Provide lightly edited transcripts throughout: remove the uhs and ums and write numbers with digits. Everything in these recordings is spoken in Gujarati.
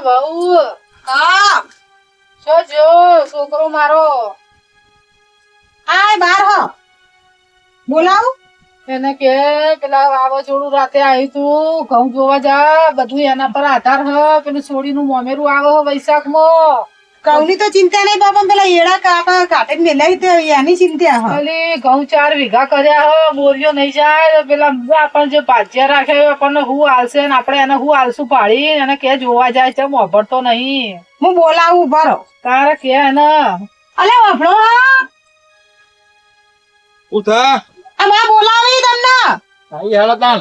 બહુ હા શું જો છોકરો મારો આય બાર હો બોલાવું એને કે પેલા વાવાઝોડું રાતે આવ્યું તું ઘઉં જોવા જા બધું એના પર આધાર હ પેલું સોડીનું મોમેરું આવે હ વૈશાખમાં કઉની તો ચિંતા નહીં બાપા પેલા એડા કાકા કાઢે મેલાઈ તો એની ચિંતા હા પેલી ઘઉં 4 વીઘા કર્યા હ બોરીઓ નહીં જાય પેલા આપણને જે ભાજ્યા રાખે આપણને હું હાલશે ને આપણે એને હું હાલશું પાડી એને કે જોવા જાય છે મોભરતો નહીં હું બોલાવું ઉભા રહો તારે કે એને અલે વફડો ઉઠા આ બા બોલાવી તમને આઈ હેળો તાન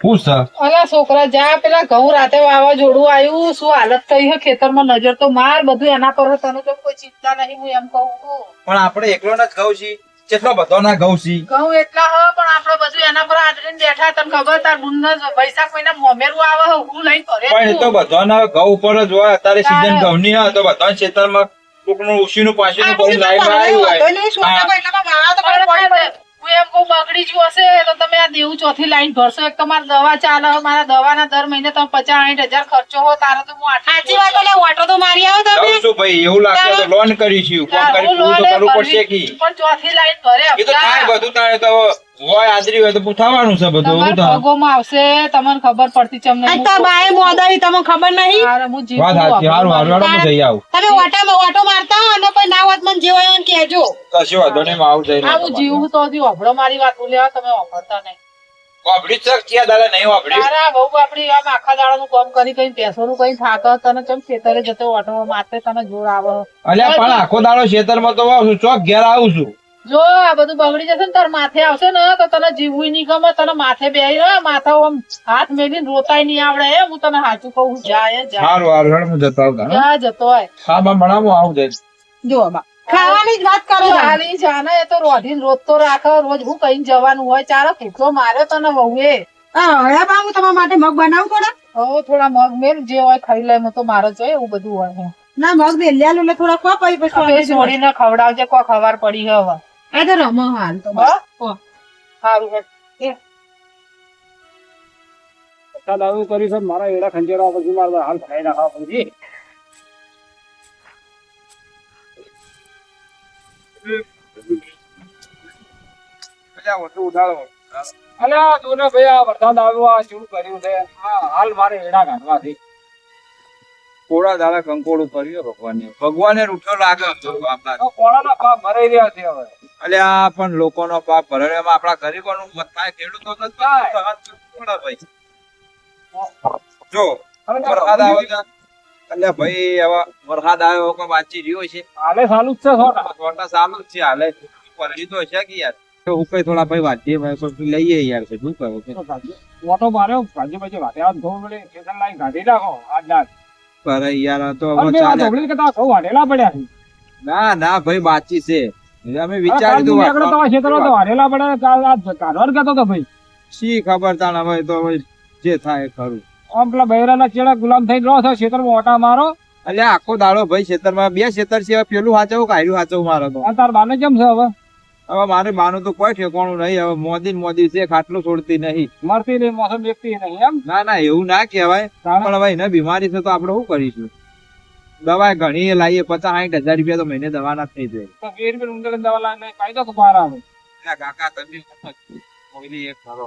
પૂછ અલા છોકરા જા પેલા ઘઉં રાતે વાવાઝોડું આવ્યું શું હાલત થઈ હે ખેતરમાં નજર તો માર બધું એના પર તને તો કોઈ ચિંતા નહીં હું એમ કહું છું પણ આપણે એકલો ના જ ઘઉં છી કેટલો બધો ના ઘઉં છી ઘઉં એટલા હ પણ આપણે બધું એના પર આદરીને બેઠા તને ખબર તાર બુનને વૈશાખ મહિના મોમેરું આવે હ હું લઈને ફરે પણ એ તો બધાના ઘઉં ઉપર જ હોય અત્યારે સીઝન ઘઉં ની હોય તો બધા ખેતરમાં કોકનું ઉશીનું પાછીનું કોઈ લાઈન આવ્યું હોય હું એમ કહું બગડી ગયું હશે તો તમે આ દેવું ચોથી લાઈન ભરશો એક તો મારે દવા ચાલે મારા દવાના દર મહિને તમે 50-60 હજાર ખર્ચો હો તારે તો હું સાચી વાત એટલે ઓટો તો મારી આવો તમે કહું છું ભાઈ એવું લાગશે તો લોન કરીશું કોમ કરી પૂરું તો કરવું પડશે કી પણ ચોથી લાઈન ભરે એ તો થાય બધું થાય તો હોય હાજરી હોય તો પૂછાવાનું છે બધું એવું થાય ભગોમાં આવશે તમને ખબર પડતી ચમ આ તો બાએ મોદાઈ તમને ખબર નહીં હું જીવ વાત સાચી હારું હારું હું જઈ આવું તમે ઓટો મારતા હો અને કોઈ ના હોત મને જે હોય એને કહેજો કશી વાંધો નહીં હું આવું જઈને હું જીવું તો હજી વાપરો મારી વાત બોલ્યા તમે વાપરતા નહીં વાપરી જ શક ક્યાં દાદા નહીં વાપરી તારા બહુ આપડી આમ આખા દાડાનું કામ કરી કઈ પેસોનું કઈ થાક તને ચમ ખેતરે જતો ઓટો મારતે તને જોર આવે અલ્યા પણ આખો દાડો ખેતરમાં તો વાવું છું ચોક ઘેર આવું છું જો આ બધું બગડી જશે ને તાર માથે આવશે ને તો તને જીવવું નહીં ગમે તને માથે બેહી માથા આમ હાથ મેલીને રોતાય નહીં આવડે હું તને સાચું કહું જાય જા સારું હારું હેડ હું જતો આવું તાણ. જા જતો હોય હા બા ભણાવું આવું જઈશ જો બા ખાવાની જ વાત કરો હાલી જાને એ તો રોધીને રોજ તો રાખે રોજ હું કઈ જવાનું હોય ચાલો કેટલો માર્યો તને વહુએ હવે બા હું તમારા માટે મગ બનાવું થોડા હવે થોડા મગ મેલ જે હોય ખાઈ લે હું તો મારો જોઈએ એવું બધું હોય ના મગ બેલ્યા લો થોડા ખવા પછી છોડીને ખવડાવજે કોઈ ખબર પડી હે હવે એ તો રમો હાલ તો સારું હે દાવું કરી છે મારા એડા ખંજેરા પછી મારા હાલ ખાઈ નાખવા પછી અલ્યા તું ને ભાઈ આ વરસાદ આવ્યો આ શું કર્યું છે હાલ મારે એડા કાઢવા છે કોળા દાડા કંકોડું કર્યું ભગવાને રૂઠો લાગે કોળાના પાપ ભરાઈ રહ્યા છે હવે અલ્યા પણ લોકોનો પાપ ભરે એમાં આપણા ગરીબોનું થાય ખેડૂતો તો થાય. ભાઈ જો વરસાદ આવે છે અલ્યા ભાઈ હવે વરસાદ આવ્યો કે વાંચી રહ્યો છે હાલે ચાલુ જ છે છોટા ચાલુ જ છે હાલે પડી તો છે કે યાર હું કઈ થોડા ભાઈ વાંચીએ ભાઈ લઈએ યાર છે શું કહું ઓટો માર્યો ભાજી ભાજી વાટે આ ધોળ વડે સ્ટેશન લાઈન કાઢી નાખો આજ રાત પર યાર આ તો અને હવે બે આ ચાલે. ઢોકળી કરતા સૌ વાટેલા પડ્યા છે ના ના ભાઈ બાચી છે અમે વિચાર્યું તું તમારા ક્ષેત્રમાં તો વાટેલા પડ્યા કાઢવા કહેતો હતો ભાઈ શી ખબર તાણ હવે તો હવે જે થાય એ ખરું આમ પેલા બૈરાના ચેડા ગુલામ થઈ રહ્યો છે ક્ષેત્રમાં ઓટા મારો એટલે આખો દાડો ભાઈ ખેતરમાં બે ખેતર છે હવે પેલું હાચવું કે હાર્યું હાચવું મારો તો આ તાર બાને કેમ છે હવે હવે મારે માનું તો કોઈ ઠેકાણું નહીં હવે મોદી ને મોદી છે ખાટલું છોડતી નહીં મરતી નહીં મોસમ એકતી નહીં એમ ના ના એવું ના કહેવાય પણ હવે એને બીમારી છે તો આપણે શું કરીશું દવા ઘણી લાવીએ 50-60 હજાર રૂપિયા તો મહિને દવા ના થઈ જાય તો 20 રૂપિયા ઊંધે દવા લાવીને કાયદો તો બહાર આવે એટલે કાકા તમે કોઈની એક કરો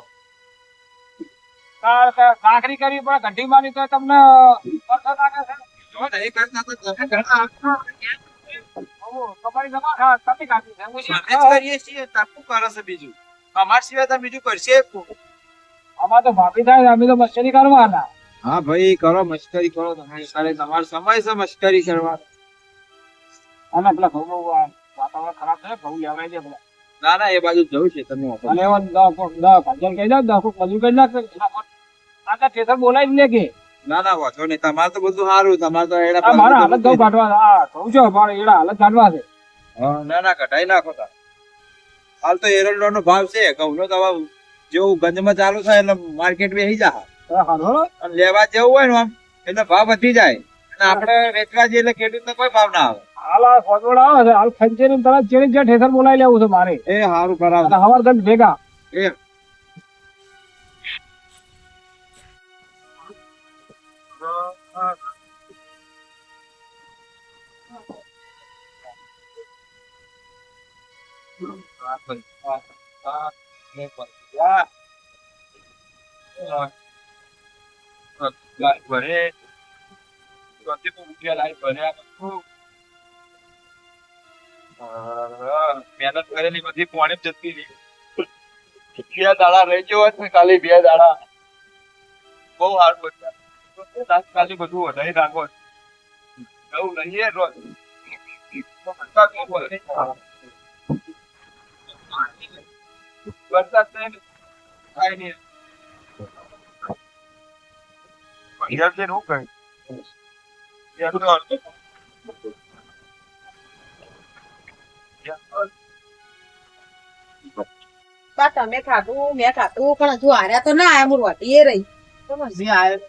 કાકરી કરી પણ ઘંટી મારી તો તમને અસર લાગે છે જો નહીં કરતા તો તમે ઘણા તમારી જમા કપી કાઢી છે અમે જ કરીએ છીએ તાપુ કરે છે બીજું અમાર સિવાય તો બીજું કરશે અમાર તો ભાભી થાય અમે તો મસ્તી કરવાના હા ભાઈ કરો મસ્કરી કરો તમારી સારે તમારો સમય છે મસ્કરી કરવા અને પેલા ઘઉં વાતાવરણ ખરાબ છે ઘઉં લેવાય દે પેલા ના ના એ બાજુ જવું છે તમે અને એવા ભાજન કહી દો બધું કહી નાખ આ ટેસર બોલાવી લે કે ના ના વાંધો નહીં તમારે તો બધું સારું તમારે તો એડા મારા હાલત ઘઉં કાઢવા આ કહું છો મારે એડા હાલત કાઢવા છે હા ના ના કઢાઈ નાખો તા હાલ તો એરંડો નો ભાવ છે ઘઉં નો તો જેવું ગંજમાં ચાલુ થાય એટલે માર્કેટ બેસી જાય અને લેવા જેવું હોય ને આમ એટલે ભાવ વધી જાય અને આપણે વેચવા જઈએ એટલે ખેડૂત કોઈ ભાવ ના આવે હાલ આ ફોટોડ આવે છે હાલ ખંચેરી તરત ચેડી જે ઠેસર બોલાવી લેવું છે મારે એ સારું કરાવ હવાર ગંજ ભેગા એ મહેનત કરેલી બધી પાણી જતી રહી. 2 દાડા રહી ગયો હોત ને ખાલી 2 દાડા બહુ હાર્ડ બચ્યા ખાલી બધું વધારી નાખો એવું નહીં રોજ વરસાદ નહીં કાંઈ નહીં પૈસા છે શું કહે બા તમે ખાધું મેં ખાધું પણ હજુ હાર્યા તો ના આયા હું રોટી એ રહી હજી આયો.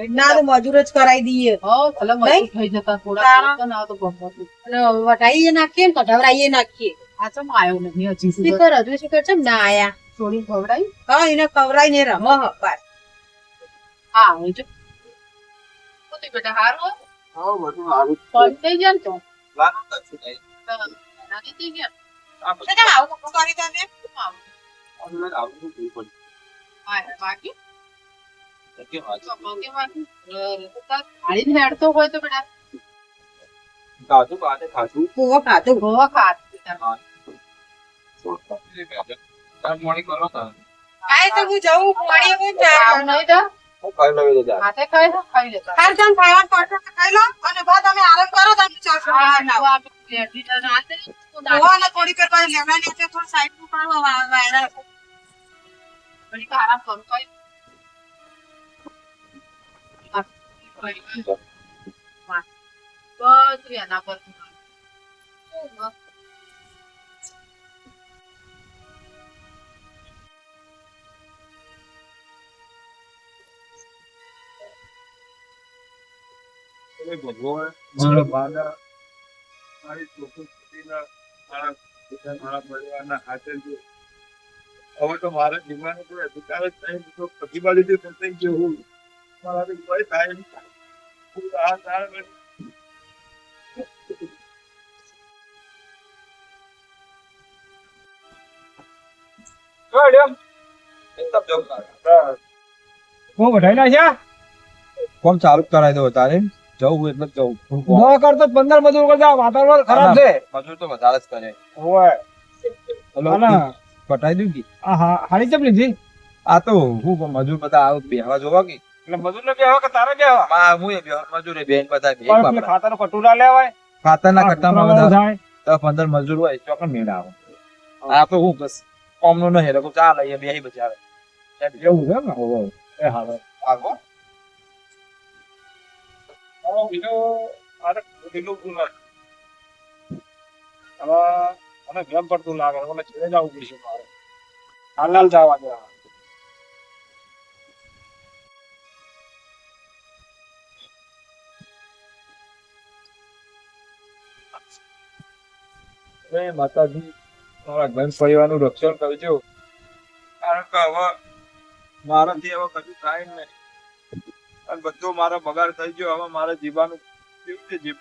ના તો મજૂર જ કરાવી દઈએ હો, ભલે મજૂર થઈ જતા થોડા તારા- તો ના તો ગમતું. અને વટાઈએ નાખીએ ને કઢાવરાઈએ નાખીએ આ ચમ આયો નહીં હજી સુધી. શીખર હજુ શીખર છે ના આયા છોડી ખવડાવી. હા એને કવરાઈ ને રમ બાર હા હવે જો પોતે બેટા હારું હા બધું સારું પણ થઈ જાય ને તો લાગુ નથી થઈ. નાની થઈ ગયા. આ બધું આવું કપડું કરી તમે online આવતું નહીં પણ. હા બાકી એટલે વાત છે. પગે બાકી હાડીને હેડતો હોય તો બેટા ખાધું બાને ખાધું. પૂવો ખાધું ગોવા ખાત બેટા. તાર મોર્નિંગ કરો તાર. આય તો હું જઉં પાણી હું આવું નહીં તો હું ખાઈ લઉં તો જા. હાથે ખાઈ લો, ખાઈ લેતા. હાર તમે ખાવાનું પડશે તો ખાઈ લો અને બા તમે આરામ કરો તમે ચાલશો હા, ના, આ બેઠી તો રાતે તો દાદી પૂવાને થોડી વાર પછી લેવડા નીચે થોડું સાઈડ નું પાડવા વાયરા ઘડીક આરામ કરું, ખાઈ. આ, ખાઈ. વાહ. બધું એના પર ભગવાન મારા બાના મારી છોકરીના મારા પિતા મારા પરિવારના હાથે જો હવે તો મારા જીવન કોઈ અધિકાર જ નહીં તો પ્રતિબાદિત થઈ ગયો હું મારાથી કોઈ થાય નહીં. હું આ તારા એકદમ જવું હું વઢાઈ નાખ્યા કોમ ચાલુ કરાવી દો તારે જવું એટલે જવું ન કરતો 15 મજૂર કરતા વાતાવરણ ખરાબ છે મજૂર તો વધારે જ કરે. ઓય હલો આના પટાઈ દઉં કે આ હાડી ચમ લીધી આ તો હું મજૂર બધા આવ બેહવા જોવા કે એટલે મજૂર ને બેહવા કે તારે બેહવા માં હું એ મજૂરે બેન બધા બે પણ પેલા ખાતાનો કટોરા લેવાય ખાતરના કટ્ટામાં કટોરા બધા થાય 15 મજૂર હોય ચોકન મેળ આવે. આ તો હું બસ કોમનો નહીં લોકો ચાલે એ બેહી બચાવે એવું છે ને એ હાલો આગો બીજો આરે બીજું પૂરા હવે મને ગમ પડતું લાગે મને છેડે જવું પડશે મારે હાલ જવા દે માતાજી મારા ઘર પરિવારનું રક્ષણ કરજો કારણ કે હવે મારાથી હવે કશું થાય જ નહીં અને બધો મારો બગાડ થઈ ગયો. હવે મારે જીવવાનું કેવું છે જીવ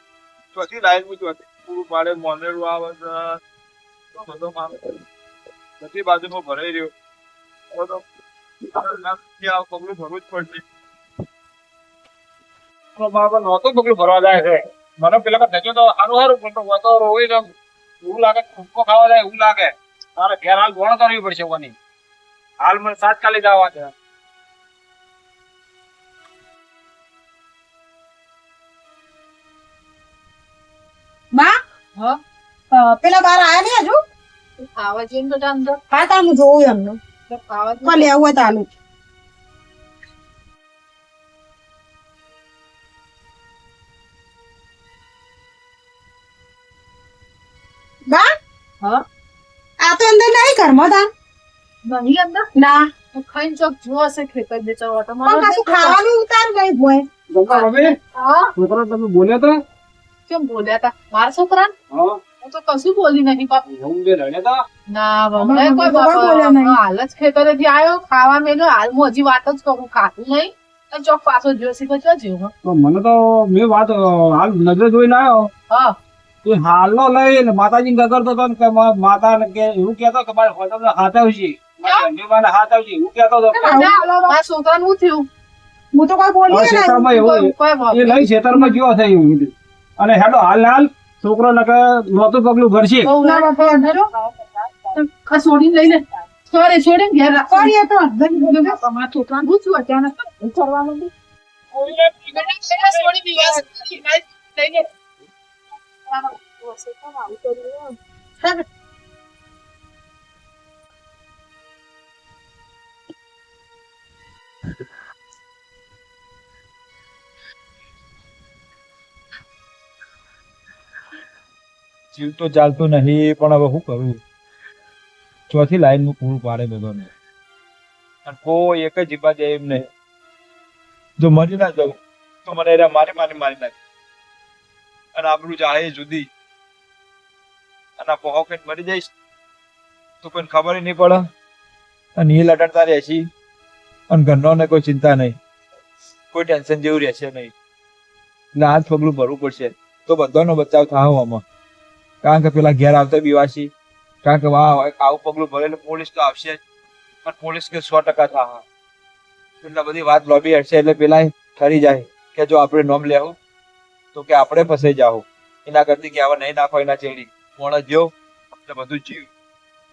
ચોથી લાઈન ચોથી પૂરું પાડે મોનેરું આવે છે તો બધો મારો બધી બાજુમાં ભરાઈ રહ્યો. હવે તો આ પગલું ભરવું જ પડશે. મારા નહોતું પગલું ભરવા જાય છે મને પેલા થજો તો સારું સારું પણ તો વાતો રોઈ ને એવું લાગે ટૂંકો ખાવા જાય એવું લાગે તારે ઘેર હાલ ગોળ કરવી પડશે કોની હાલ મને સાત કાલે જવા દે માં હા પેલા બાર આયા ને હજુ ખાવા જઈને બેટા અંદર હા તાર હું જોઉં એમનું તો ખાવા પણ લેવું હોય તાલું બા હા આ તો અંદર નહીં ઘરમાં તા નહીં અંદર ના તો ખાઈને ચોક જો હશે ખેતર બેચા ઓટો પણ કશું ખાવાનું ઉતાર ગઈ ભોય હા છોકરા તમે બોલ્યા તો કેમ બોલ્યા તા મારા છોકરા હા હું તો કશું બોલી નહીં બાપ એવું બે લડ્યા તા ના મને કોઈ કોઈ બોલ્યા નહીં. હાલ જ ખેતરેથી આવ્યો ખાવા મેલ્યો હાલ હું હજી વાત જ કરું ખાતું નહીં અને ચોક પાછો જોશી પછી જેવું હો. તો મને તો મેં વાત હાલ નજરે જોઈને આવ્યો હા તો હાલનો લઈને માતાજી ગગડતો હતો ને કે માતા કે એવું કહેતો કે મારે હોટલનો હાથ આવશે મારા ઘરનો હાથ આવશે એવું કહેતો હતો મારા છોકરાનું શું થયું? હું તો કોઈ બોલી હવે ખેતરમાં એવું કોઈ એ લઈ ખેતરમાં ગયો છે એવું બધું. અને હેડો હાલ છોકરો નકર નહોતું પગલું ભરશે બહુ ના છોડીને લઈ લે. સોરી છોડીને ઘેર રાખો. કરીએ તો તમારા છોકરાનું શું થયું અચાનક? કરવાનું બી. છોડી દીધા. લઈ લે. જીવ તો ચાલતું નહીં પણ હવે શું કરું ચોથી લાઈન નું પૂરું પાડે બધાને અને કોઈ એક જ જીવા જાય એમ નહીં જો મરી ના જાઉં તો મને એને મારી નાખે અને આપણું જાહે જુદી અને આ પોકેટ મરી જઈશ તો કોઈને ખબર નહીં પડે અને એ લટડતા રહેશી અને ઘરનો ને કોઈ ચિંતા નહીં કોઈ ટેન્શન જેવું રહેશે નહીં એટલે હાથ પગલું ભરવું પડશે તો બધાનો બચાવ થાય આમાં કારણ કે પેલા ઘેર આવતા બીવાસી કારણ કે વાહ આવું પગલું ભરેલું પોલીસ તો આવશે જ પણ પોલીસ કે 100% થા એટલે બધી વાત લોબી હટશે એટલે પેલા ઠરી જાય કે જો આપણે નોમ લેવું તો કે આપણે ફસાઈ જાવ એના કરતી કે આવા નહીં નાખો એના ચેડી મોણા જેવ એટલે બધું જીવ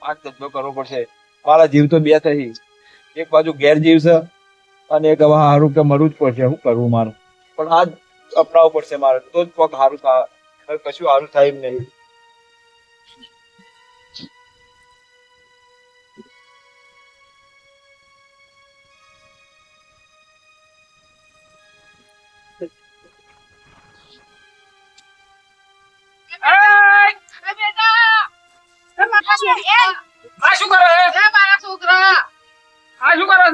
આ ધંધો કરવો પડશે મારા જીવ તો બે થઈ એક બાજુ ઘેર જીવ છે અને એક હવે સારું કે મરવું જ પડશે શું કરવું મારે પણ આ અપનાવવું પડશે મારે તો જ પગ સારું થાય કશું સારું થાય એમ નહીં આ શું કરે મારા છોકરા આ શું કરે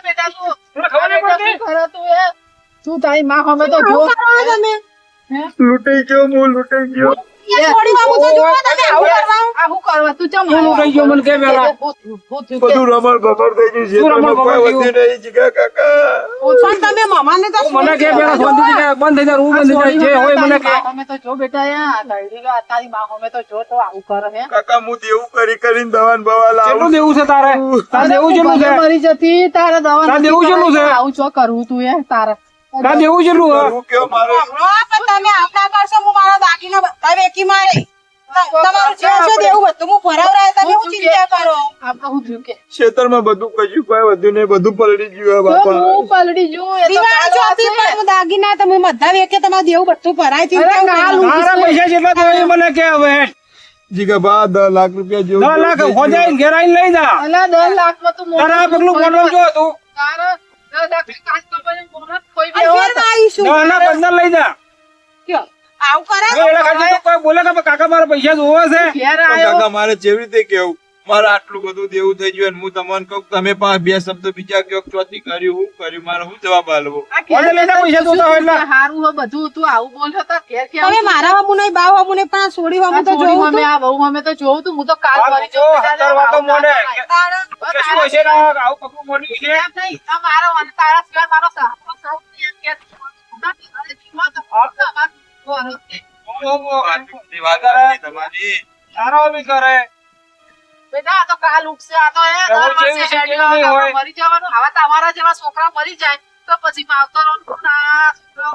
બેટા તું તને ખબર નહીં પડતી શું કરે તું એ? તું તારી માં સામે તો જો. તમે લૂંટાઈ ગયો હું લૂંટાઈ ગયો થોડી વાર તો જુઓ તમે આવું કરવા આ શું કરવા તું ચમ હું લૂંટાઈ ગયો મને કે પેલા બધું રમણ બમણ થઈ ગયું છે શું રમણ કોઈ બમણ વધ્યું નહીં જીગા કાકા પણ તમે મમાને તો મને કે પેલા શાંતિથી કે બંધ થઈ જાય હું બંધ થઈ જાય જે હોય મને કે અમે તો જો બેટા યા તારી માં સામે તો જો તો આવું કરે હે. કાકા હું દેવું કરીને દવાન બવા કેટલું લાવું દેવું છે તારે તારે દેવું કેટલું છે મરી જતી તારે દવા તારે દેવું કેટલું છે? આવું છો કરવું તું એ તારે તારે દેવું કેટલું હે? હું કયો મારે પણ તમે આપના કરશો હું મારા દાગીના બધા વેકી મારે તમારું જે છે દેવું બધું હું ભરાવરાય તમે હું ચિંતા કરો આપણે હું થયું કે ખેતરમાં બધું કશું કોઈ વધ્યું નહીં બધું પલળી ગયું હે તો બાપા હું પલડી જઉં એ તો દિવાળી કાલ ચોથી વાસી પણ હું દાગીના તમે બધા વેકે તમારું દેવું બધું ભરાય ચિંતા અરે કાલ કરો. તારા પૈસા જેટલા દેવા એ મને કે હવે જીગા બા 10 લાખ રૂપિયા જેવું 10 લાખ હો જાય ઘેર આવીને લઈ જા અલા 10 લાખમાં તું મોટું તારા પગલું બોલવા જો તું તારે 10 લાખ કાચ કપાઈને બોનસ કોઈ બી અને હોય ફેરમાં આવીશું. 10 ના 15 લઈ જા કયો? આવું કરે હવે એના ખાતે તો કોઈ બોલે કે કાકા મારા પૈસા જોવે છે ઘેર પણ આયો કાકા મારે જેવી રીતે કેવું મારે આટલું બધું દેવું થઈ ગયું અને હું તમને કહું તમે પાંચ બે શબ્દ બીજા કયો ચોથી કર્યું હું કર્યું મારે શું જવાબ આલવો આ ઘેર ઓલે લઈને પૈસા જોતા હોય એટલે. હારું હો બધું તું આવું બોલ તો ઘેર કે તમે મારા વામુ નહીં બાવ વામુ નહીં પણ આ સોડી વામુ તો જોઉં અમે આ બહુ અમે તો જોઉં તું હું તો કાલ આ ભરી જો જઉં. 17 વાતો મોઢે કે તારા શું હશે ને આવું પગલું મોઢું છે એમ નહીં, આ મારો અને તારા સિવાય મારો સહારો સૌ એમ કે તમારી તારો બી કરે બેટા આ તો કાલ ઉઠશે આ તો એ દર એવું વર્ષે જેવું શેરડીનો નહીં હોય. મરી જવાનું હવે તમારા જેવા છોકરા મરી જાય તો પછી માવતરો ના છોકરો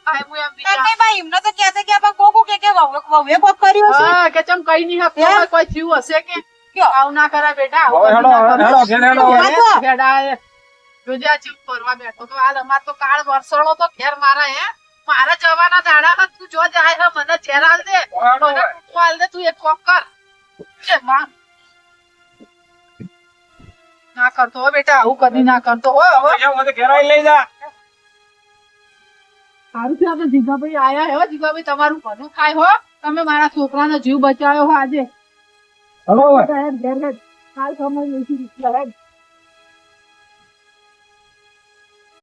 કાંઈ હું એમ વિચારું. તમે ભાઈ એમને તો કહેતા કે આપણે કોકો કે વહુએ કોક કર્યું છે હા, કે ચમ કઈ નહીં હકતો હોય, કોઈ થયું હશે કે કયો? આવું ના કરાય બેટા હવે આવું હેડો, બધું ના હેડો, કરાય. ઘેર હેડો. હેડો. હેડા એ. જોજે આ ચીપ ફરવા બેઠો તો આ અમાર તો કાળ વરસણો તો ઘેર મારા હે મારા જવાના દાડા હતા, તું જો જાય હે મને ઘેર આલ દે હેડો મને હવે. ટૂંકો આલ દે તું એક કોક કર એ માં ના કરતો હો બેટા આવું કદી ના કરતો હો હવે પૈસા મને ઘેર આવીને લઈ જા સારું છે આપણે જીગાભાઈ આયા હે હો. જીગાભાઈ તમારું ભલું થાય હો તમે મારા છોકરાનો જીવ બચાવ્યો હો આજે હેડો હવે. ઘેર ઘેર કાલ સમય લઈશું